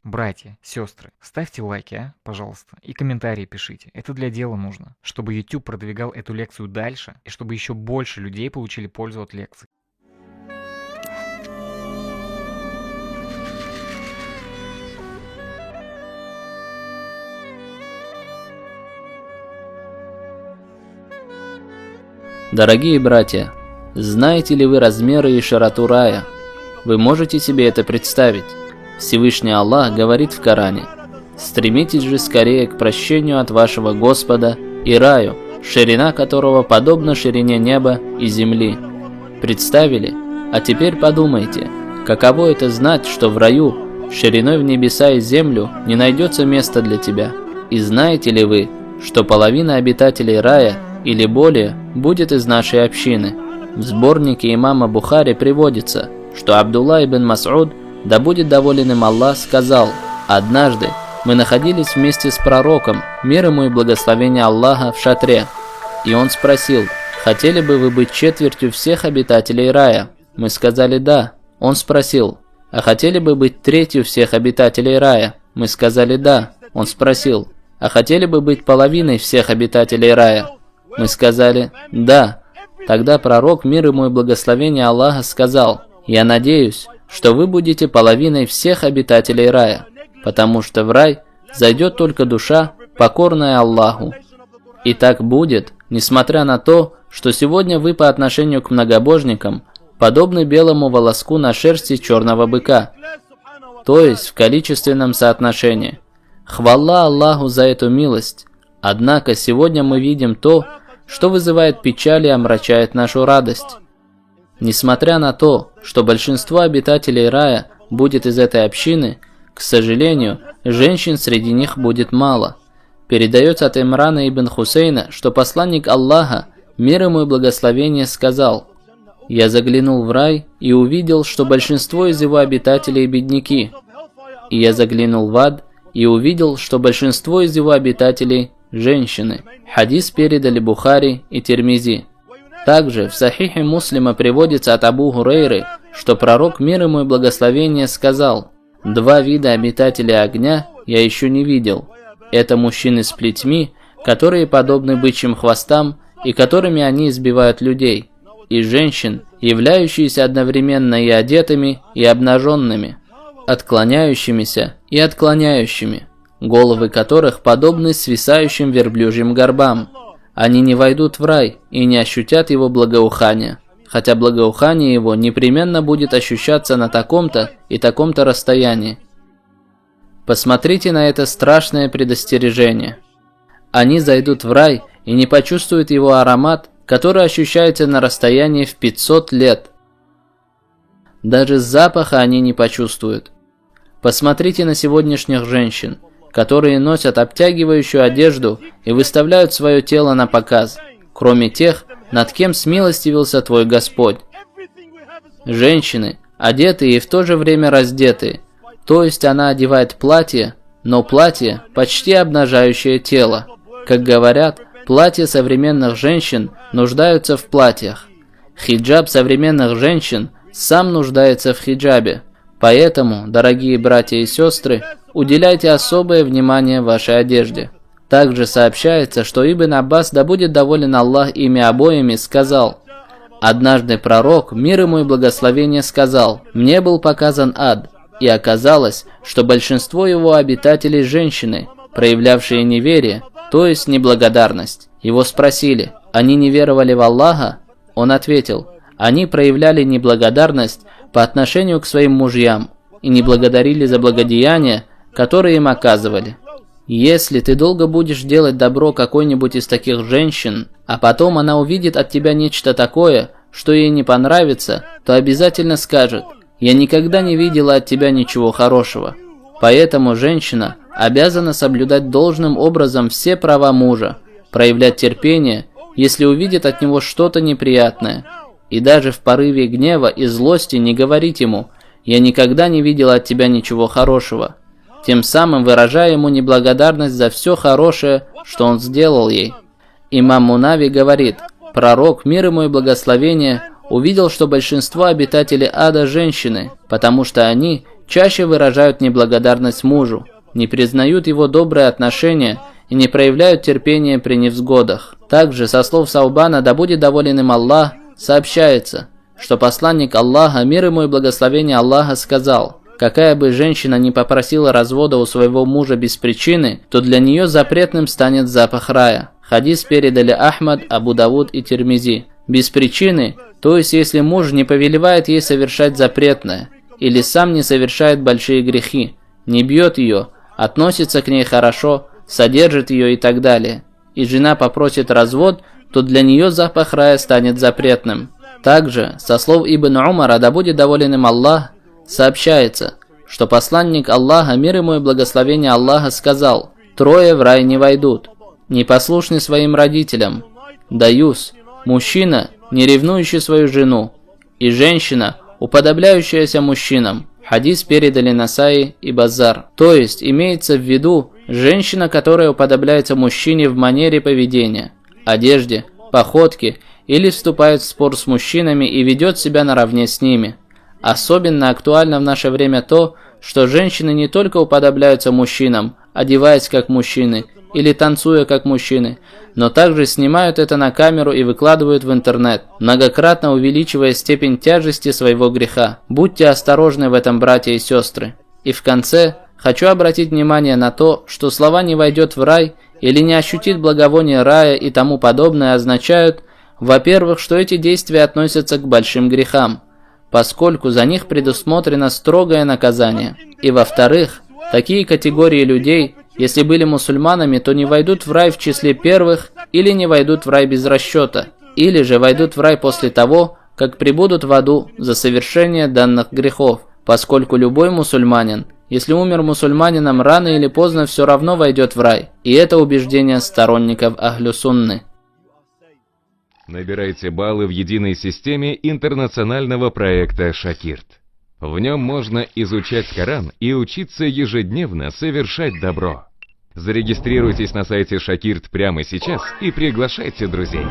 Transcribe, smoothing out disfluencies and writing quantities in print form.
Братья, сестры, ставьте лайки, пожалуйста, и комментарии пишите. Это для дела нужно, чтобы YouTube продвигал эту лекцию дальше, и чтобы еще больше людей получили пользу от лекций. Дорогие братья, знаете ли вы размеры и широту рая? Вы можете себе это представить? Всевышний Аллах говорит в Коране: «Стремитесь же скорее к прощению от вашего Господа и раю, ширина которого подобна ширине неба и земли». Представили? А теперь подумайте, каково это знать, что в раю, шириной в небеса и землю, не найдется места для тебя? И знаете ли вы, что половина обитателей рая или более будет из нашей общины? В сборнике имама Бухари приводится, что Абдулла ибн Мас'уд, да будет доволен им Аллах, сказал: «Однажды мы находились вместе с пророком, мир ему и благословение Аллаха, в шатре. И он спросил: хотели бы вы быть четвертью всех обитателей рая? Мы сказали: да. Он спросил: а хотели бы быть третью всех обитателей рая? Мы сказали: да. Он спросил: а хотели бы быть половиной всех обитателей рая? Мы сказали: да. Тогда пророк, мир ему и благословение Аллаха, сказал: я надеюсь, что вы будете половиной всех обитателей рая, потому что в рай зайдет только душа, покорная Аллаху. И так будет, несмотря на то, что сегодня вы по отношению к многобожникам подобны белому волоску на шерсти черного быка, то есть в количественном соотношении. Хвала Аллаху за эту милость. Однако сегодня мы видим то, что вызывает печаль и омрачает нашу радость. Несмотря на то, что большинство обитателей рая будет из этой общины, к сожалению, женщин среди них будет мало. Передается от Имрана ибн Хусейна, что посланник Аллаха, мир ему и благословение, сказал: «Я заглянул в рай и увидел, что большинство из его обитателей бедняки. И я заглянул в ад и увидел, что большинство из его обитателей женщины». Хадис передали Бухари и Тирмизи. Также в Сахихе Муслима приводится от Абу Гурейры, что пророк, мир ему и благословение, сказал: «Два вида обитателей огня я еще не видел. Это мужчины с плетьми, которые подобны бычьим хвостам и которыми они избивают людей, и женщин, являющиеся одновременно и одетыми, и обнаженными, отклоняющимися и отклоняющими, головы которых подобны свисающим верблюжьим горбам. Они не войдут в рай и не ощутят его благоухания, хотя благоухание его непременно будет ощущаться на таком-то и таком-то расстоянии». Посмотрите на это страшное предостережение. Они зайдут в рай и не почувствуют его аромат, который ощущается на расстоянии в 500 лет. Даже запаха они не почувствуют. Посмотрите на сегодняшних женщин, которые носят обтягивающую одежду и выставляют свое тело на показ, кроме тех, над кем смилостивился твой Господь. Женщины, одетые и в то же время раздетые, то есть она одевает платье, но платье, почти обнажающее тело. Как говорят, платья современных женщин нуждаются в платьях. Хиджаб современных женщин сам нуждается в хиджабе. Поэтому, дорогие братья и сестры, уделяйте особое внимание вашей одежде. Также сообщается, что Ибн Аббас, да будет доволен Аллах ими обоими, сказал: «Однажды пророк, мир ему и благословение, сказал: мне был показан ад, и оказалось, что большинство его обитателей женщины, проявлявшие неверие, то есть неблагодарность. Его спросили: они не веровали в Аллаха? Он ответил: они проявляли неблагодарность по отношению к своим мужьям и не благодарили за благодеяния, которые им оказывали. Если ты долго будешь делать добро какой-нибудь из таких женщин, а потом она увидит от тебя нечто такое, что ей не понравится, то обязательно скажет: я никогда не видела от тебя ничего хорошего». Поэтому женщина обязана соблюдать должным образом все права мужа, проявлять терпение, если увидит от него что-то неприятное, и даже в порыве гнева и злости не говорить ему: «Я никогда не видела от тебя ничего хорошего», тем самым выражая ему неблагодарность за все хорошее, что он сделал ей. Имам Мунави говорит: пророк, мир ему и благословение, увидел, что большинство обитателей ада женщины, потому что они чаще выражают неблагодарность мужу, не признают его добрые отношения и не проявляют терпения при невзгодах. Также, со слов Саубана, да будет доволен им Аллах, сообщается, что посланник Аллаха, мир ему и благословение Аллаха, сказал: какая бы женщина не попросила развода у своего мужа без причины, то для нее запретным станет запах рая. Хадис передали Ахмад, Абу Давуд и Тирмизи. Без причины, то есть если муж не повелевает ей совершать запретное, или сам не совершает большие грехи, не бьет ее, относится к ней хорошо, содержит ее и так далее, и жена попросит развод, то для нее запах рая станет запретным. Также, со слов Ибн Умара, да будет доволен им Аллах, сообщается, что посланник Аллаха, мир ему и благословение Аллаха, сказал: трое в рай не войдут: непослушный своим родителям, даюс, мужчина, не ревнующий свою жену, и женщина, уподобляющаяся мужчинам. Хадис передали Насаи и Базар. То есть, имеется в виду женщина, которая уподобляется мужчине в манере поведения, одежде, походке, или вступает в спор с мужчинами и ведет себя наравне с ними. Особенно актуально в наше время то, что женщины не только уподобляются мужчинам, одеваясь как мужчины или танцуя как мужчины, но также снимают это на камеру и выкладывают в интернет, многократно увеличивая степень тяжести своего греха. Будьте осторожны в этом, братья и сестры. И в конце хочу обратить внимание на то, что слова «не войдет в рай» или «не ощутит благовоние рая» и тому подобное означают, во-первых, что эти действия относятся к большим грехам, поскольку за них предусмотрено строгое наказание. И во-вторых, такие категории людей, если были мусульманами, то не войдут в рай в числе первых, или не войдут в рай без расчета, или же войдут в рай после того, как прибудут в аду за совершение данных грехов, поскольку любой мусульманин, если умер мусульманином, рано или поздно все равно войдет в рай. И это убеждение сторонников Ахлю Сунны. Набирайте баллы в единой системе интернационального проекта «Шакирт». В нем можно изучать Коран и учиться ежедневно совершать добро. Зарегистрируйтесь на сайте Шакирт прямо сейчас и приглашайте друзей.